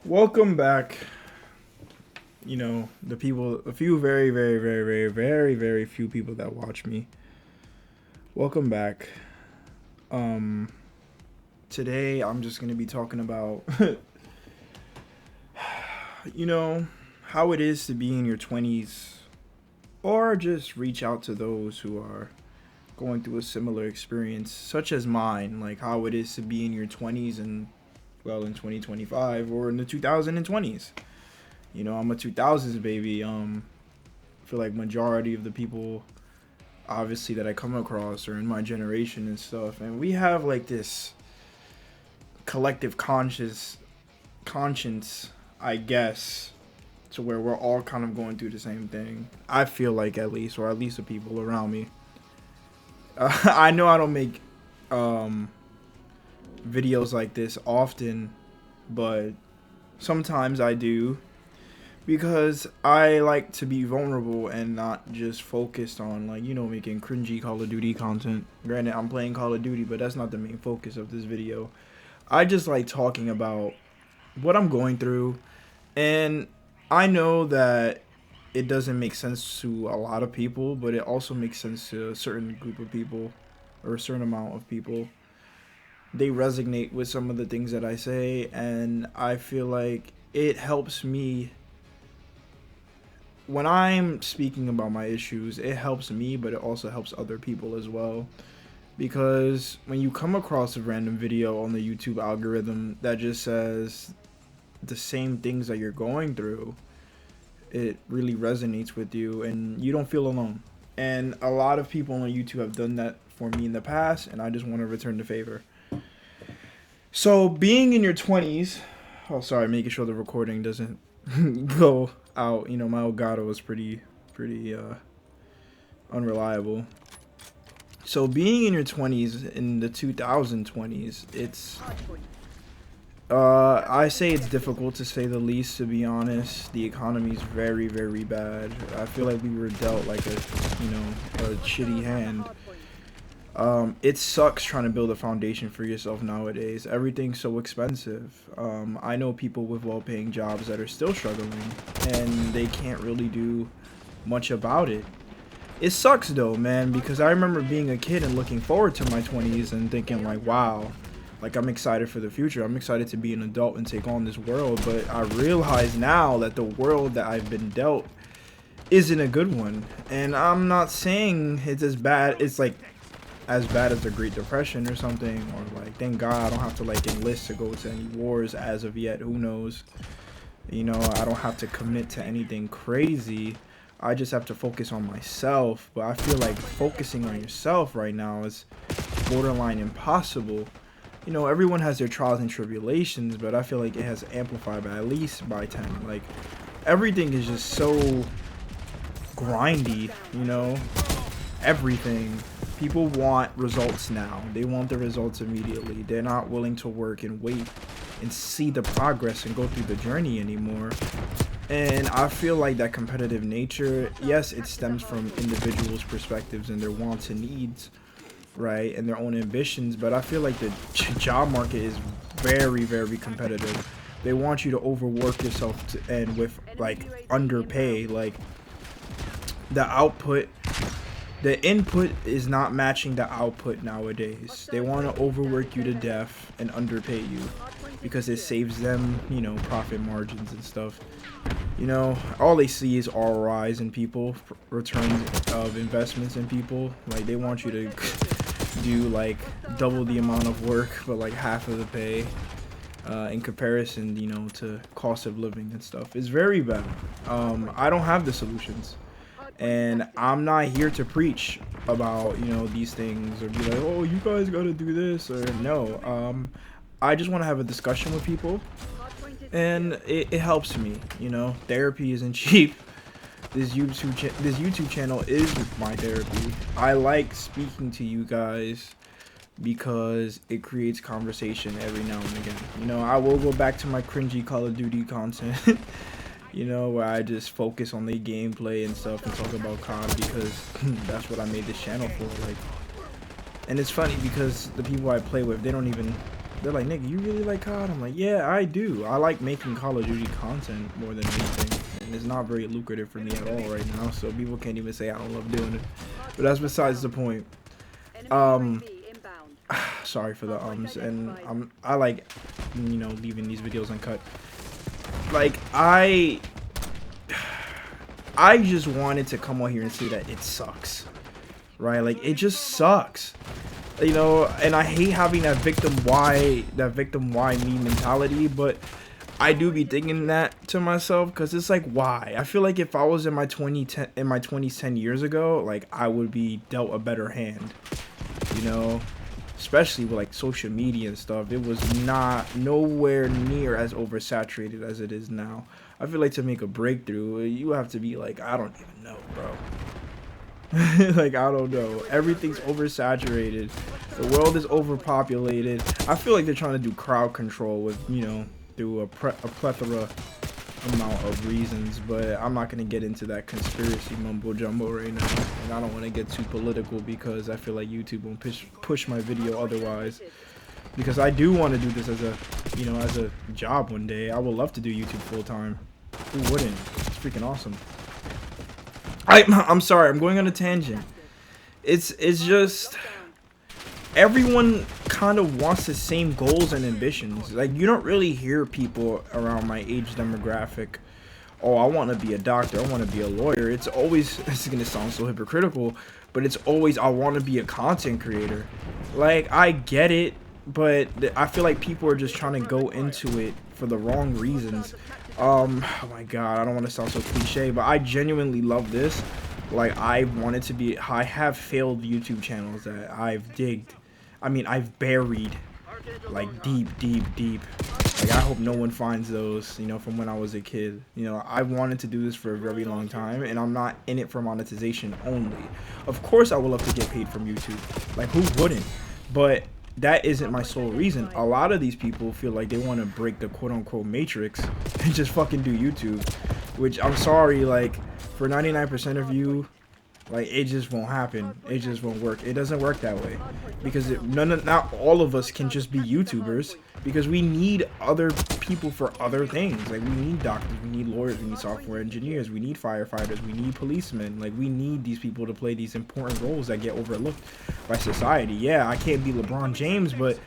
Welcome back. You know, the people, a few very few people that watch me. Welcome back. Um, Today I'm just going to be talking about, you know, how it is to be in your 20s or just reach out to those who are going through a similar experience, such as mine, like how it is to be in your 20s and, well, in 2025 or in the 2020s. You know, I'm a 2000s baby. I feel like majority of the people obviously that I come across are in my generation and stuff, and we have like this collective conscience, I guess, to where we're all kind of going through the same thing. I feel like, at least, or at least the people around me. I know I don't make um, videos like this often, but sometimes I do, because I like to be vulnerable and not just focused on, like, making cringy Call of Duty content. Granted, I'm playing Call of Duty, but that's not the main focus of this video. I just like talking about what I'm going through, and I know that it doesn't make sense to a lot of people, but it also makes sense to a certain group of people, or a certain amount of people. They resonate with some of the things that I say, and I feel like it helps me when I'm speaking about my issues. It helps me, but it also helps other people as well. Because when you come across a random video on the YouTube algorithm that just says the same things that you're going through, it really resonates with you and you don't feel alone. And a lot of people on YouTube have done that for me in the past, and I just want to return the favor. So, being in your 20s, oh, sorry, making sure the recording doesn't go out. You know, my Elgato was pretty unreliable. So being in your 20s, in the 2020s, it's I say it's difficult, to say the least. To be honest, the economy is very bad. I feel like we were dealt like a shitty hand. It sucks trying to build a foundation for yourself nowadays. Everything's so expensive. I know people with well-paying jobs that are still struggling, and they can't really do much about it. It sucks though, man, because I remember being a kid and looking forward to my 20s and thinking like, wow, like I'm excited for the future. I'm excited to be an adult and take on this world. But I realize now that the world that I've been dealt isn't a good one. And I'm not saying it's as bad. It's like as bad as the Great Depression or something, or like, thank God I don't have to like enlist to go to any wars as of yet. Who knows? You know, I don't have to commit to anything crazy. I just have to focus on myself. But I feel like focusing on yourself right now is borderline impossible. You know, everyone has their trials and tribulations, but I feel like it has amplified by at least by 10. Like, everything is just so grindy, you know? Everything. People want results now. They want the results immediately. They're not willing to work and wait and see the progress and go through the journey anymore. And I feel like that competitive nature, yes, it stems from individuals' perspectives and their wants and needs, right, and their own ambitions. But I feel like the job market is very competitive. They want you to overwork yourself and with like underpay. Like, the input is not matching the output nowadays. They want to overwork you to death and underpay you because it saves them, profit margins and stuff. You know, all they see is ROIs in people, returns of investments in people. Like, they want you to do like double the amount of work but like half of the pay, in comparison, to cost of living and stuff. It's very bad. I don't have the solutions, and I'm not here to preach about these things or be like, oh, you guys gotta do this, or no. I just want to have a discussion with people, and it helps me. Therapy isn't cheap. This YouTube channel is my therapy. I like speaking to you guys because it creates conversation every now and again. I will go back to my cringy Call of Duty content, where I just focus on the gameplay and stuff and talk about COD, because that's what I made this channel for. Like, and it's funny because the people I play with, they don't even They're like, nigga, you really like COD? I'm like, yeah, I do. I like making Call of Duty content more than anything. And it's not very lucrative for me at all right now, so people can't even say I don't love doing it. But that's besides the point. Sorry for the ums, and I like, you know, leaving these videos uncut. Like, I just wanted to come on here and say that it sucks, right? Like, it just sucks, you know. And I hate having that victim why me mentality, but I do be thinking that to myself, because it's like, why? I feel like if I was in my 20s 10 years ago, like, I would be dealt a better hand, you know. Especially with like social media and stuff, it was nowhere near as oversaturated as it is now. I feel like to make a breakthrough, you have to be like, I don't even know, bro. Like, I don't know. Everything's oversaturated. The world is overpopulated. I feel like they're trying to do crowd control with, you know, through a plethora amount of reasons, but I'm not going to get into that conspiracy mumbo jumbo right now, and I don't want to get too political because I feel like YouTube won't push my video otherwise, because I do want to do this as a, you know, as a job one day. I would love to do YouTube full-time. Who wouldn't? It's freaking awesome. I'm sorry, I'm going on a tangent. It's just everyone kind of wants the same goals and ambitions. Like, you don't really hear people around my age demographic, oh, I want to be a doctor, I want to be a lawyer. It's always, this is going to sound so hypocritical, but it's always, I want to be a content creator. Like, I get it, but I feel like people are just trying to go into it for the wrong reasons. Oh my god, I don't want to sound so cliche, but I genuinely love this. Like, I wanted to be, I have failed YouTube channels that I've digged. I mean, I've buried, like, deep. Like, I hope no one finds those, you know, from when I was a kid. You know, I wanted to do this for a very long time, and I'm not in it for monetization only. Of course, I would love to get paid from YouTube. Like, who wouldn't? But that isn't my sole reason. A lot of these people feel like they want to break the quote-unquote matrix and just fucking do YouTube. Which, I'm sorry, like, for 99% of you, like, it just won't happen. It just won't work. It doesn't work that way, because not all of us can just be YouTubers, because we need other people for other things. Like, we need doctors, we need lawyers, we need software engineers, we need firefighters, we need policemen. Like, we need these people to play these important roles that get overlooked by society. Yeah, I can't be LeBron James, but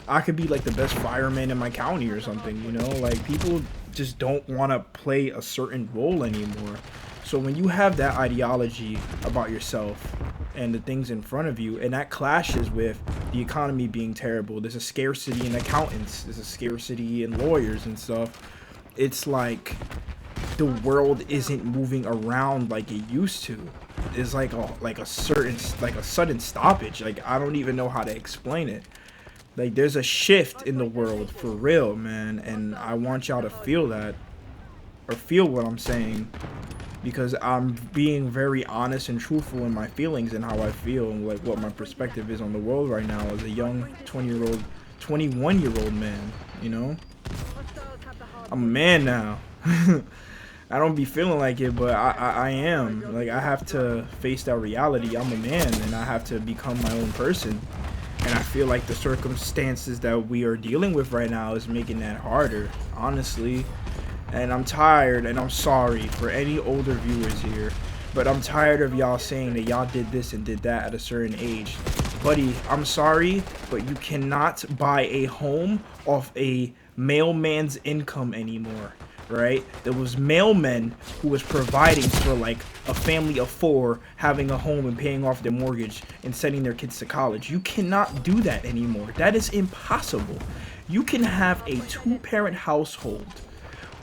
I could be like the best fireman in my county or something, you know? Like, people just don't want to play a certain role anymore. So when you have that ideology about yourself and the things in front of you, and that clashes with the economy being terrible, there's a scarcity in accountants, there's a scarcity in lawyers and stuff, it's like the world isn't moving around like it used to. It's like a sudden stoppage. Like, I don't even know how to explain it. Like, there's a shift in the world for real, man, and I want y'all to feel that, or feel what I'm saying, because I'm being very honest and truthful in my feelings and how I feel, and like what my perspective is on the world right now as a young 21-year-old man, you know? I'm a man now. I don't be feeling like it, but I am. Like, I have to face that reality. I'm a man, and I have to become my own person. And I feel like the circumstances that we are dealing with right now is making that harder, honestly. And I'm tired, and I'm sorry for any older viewers here, but I'm tired of y'all saying that y'all did this and did that at a certain age. Buddy, I'm sorry, but you cannot buy a home off a mailman's income anymore, right? There was mailmen who was providing for like a family of 4, having a home and paying off their mortgage and sending their kids to college. You cannot do that anymore. That is impossible. You can have a 2-parent household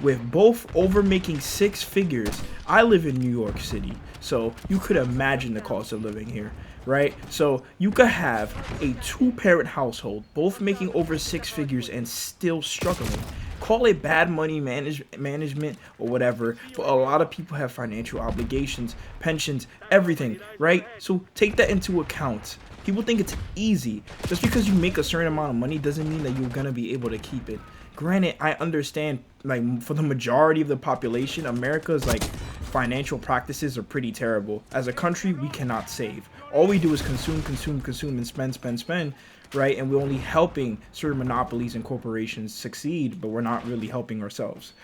with both over making 6 figures. I live in New York City, so you could imagine the cost of living here, right? So you could have a 2-parent household, both making over 6 figures and still struggling. Call it bad money management or whatever, but a lot of people have financial obligations, pensions, everything, right? So take that into account. People think it's easy. Just because you make a certain amount of money doesn't mean that you're gonna be able to keep it. Granted, I understand, like, for the majority of the population, America is like financial practices are pretty terrible. As a country, we cannot save. All we do is consume, consume, consume, and spend, spend, spend, right? And we're only helping certain monopolies and corporations succeed, but we're not really helping ourselves.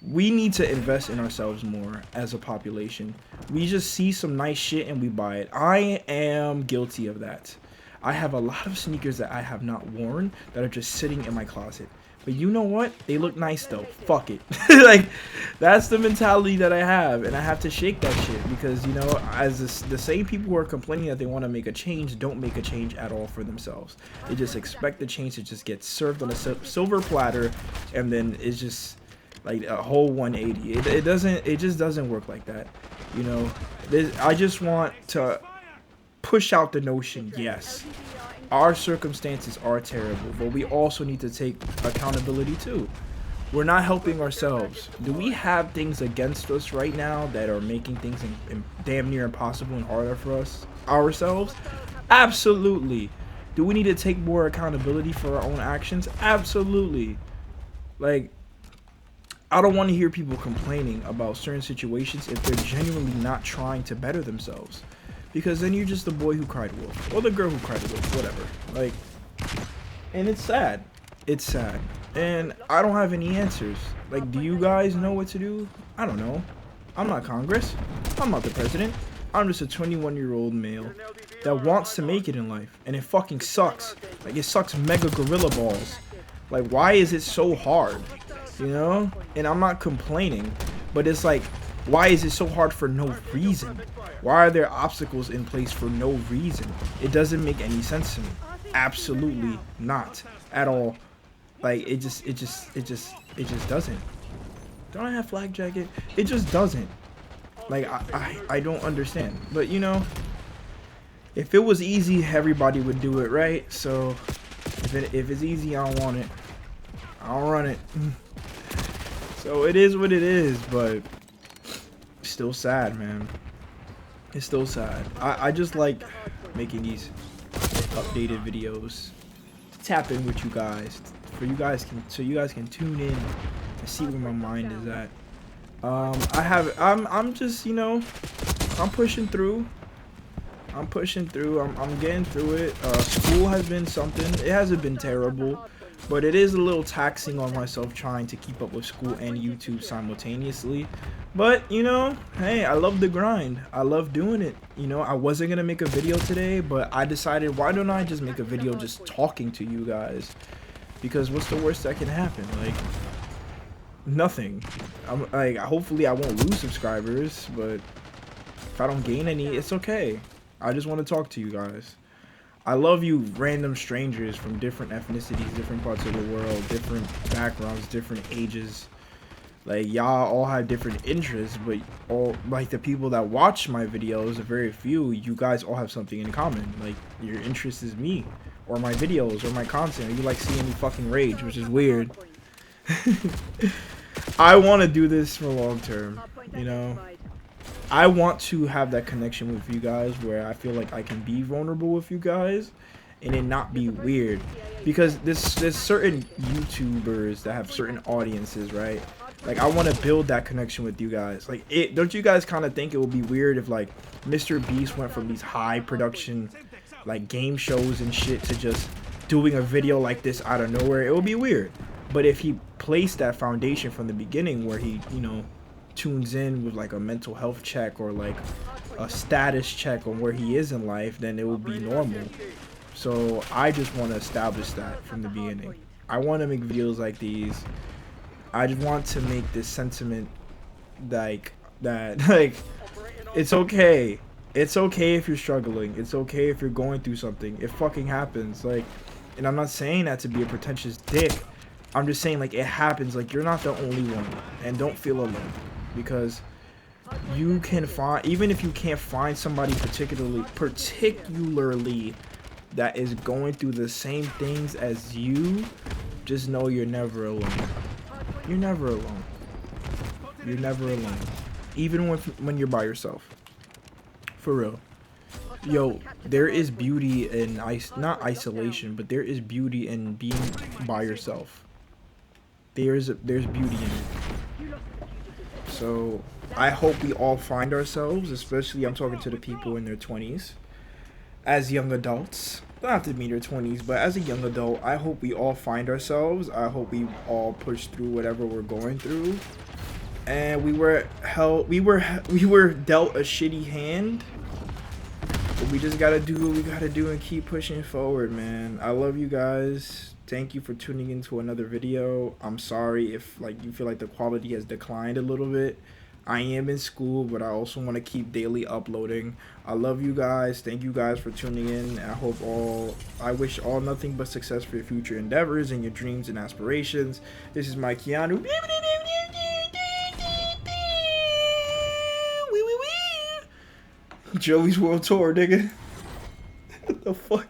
We need to invest in ourselves more as a population. We just see some nice shit and we buy it. I am guilty of that. I have a lot of sneakers that I have not worn that are just sitting in my closet. But you know what? They look nice though. Fuck it. Like, that's the mentality that I have, and I have to shake that shit because, you know, as the same people who are complaining that they want to make a change don't make a change at all for themselves. They just expect the change to just get served on a silver platter, and then it's just like a whole 180. It just doesn't work like that. You know, I just want to push out the notion, yes, our circumstances are terrible, but we also need to take accountability too. We're not helping ourselves. Do we have things against us right now that are making things damn near impossible and harder for us ourselves? Absolutely. Do we need to take more accountability for our own actions? Absolutely. Like, I don't want to hear people complaining about certain situations if they're genuinely not trying to better themselves. Because then you're just the boy who cried wolf. Or the girl who cried wolf. Whatever. Like, and it's sad. It's sad. And I don't have any answers. Like, do you guys know what to do? I don't know. I'm not Congress. I'm not the president. I'm just a 21-year-old male that wants to make it in life. And it fucking sucks. Like, it sucks mega gorilla balls. Like, why is it so hard? You know? And I'm not complaining. But it's like, why is it so hard for no reason? Why are there obstacles in place for no reason? It doesn't make any sense to me. Absolutely not at all. Like, it just doesn't. Don't I have flag jacket? It just doesn't. Like, I don't understand. But, you know, if it was easy, everybody would do it, right? So if it's easy, I don't want it. I don't run it. So it is what it is, but still sad, man. It's still sad. I just like making these updated videos to tap in with you guys, so you guys can tune in and see where my mind is at. I'm just, you know, I'm pushing through. I'm getting through it. School has been something. It hasn't been terrible, but it is a little taxing on myself trying to keep up with school and YouTube simultaneously. But, you know, hey, I love the grind. I love doing it. You know, I wasn't gonna make a video today, but I decided, why don't I just make a video just talking to you guys? Because what's the worst that can happen? Like, nothing. I'm like, hopefully I won't lose subscribers, but if I don't gain any, it's okay. I just want to talk to you guys. I love you random strangers from different ethnicities, different parts of the world, different backgrounds, different ages. Like, y'all all have different interests, but all, like, the people that watch my videos, very few, you guys all have something in common. Like, your interest is me, or my videos, or my content. You like seeing me fucking rage, which is weird. I want to do this for long term, you know. I want to have that connection with you guys where I feel like I can be vulnerable with you guys and it not be weird. Because there's certain YouTubers that have certain audiences, right? Like, I want to build that connection with you guys. Like, don't you guys kind of think it would be weird if, like, Mr. Beast went from these high production, like, game shows and shit to just doing a video like this out of nowhere? It would be weird. But if he placed that foundation from the beginning where he, you know, tunes in with, like, a mental health check or, like, a status check on where he is in life, then it will be normal. So I just want to establish that from the beginning. I want to make videos like these. I just want to make this sentiment like that, like, it's okay. It's okay if you're struggling. It's okay if you're going through something. It fucking happens. Like, and I'm not saying that to be a pretentious dick. I'm just saying, like, it happens. Like, you're not the only one, and don't feel alone, because you can find, even if you can't find somebody particularly that is going through the same things as you, just know you're never alone. You're never alone. You're never alone. Even when you're by yourself. For real. Yo, there is beauty in not isolation, but there is beauty in being by yourself. There's beauty in it. So I hope we all find ourselves, especially I'm talking to the people in their 20s, as young adults. Don't have to be their 20s, but as a young adult, I hope we all find ourselves. I hope we all push through whatever we're going through. And we were dealt a shitty hand. But we just gotta do what we gotta do and keep pushing forward, man. I love you guys. Thank you for tuning into another video. I'm sorry if like you feel like the quality has declined a little bit. I am in school, but I also want to keep daily uploading. I love you guys. Thank you guys for tuning in. I wish all nothing but success for your future endeavors and your dreams and aspirations. This is MyKeanu. Joey's World Tour, nigga. What the fuck?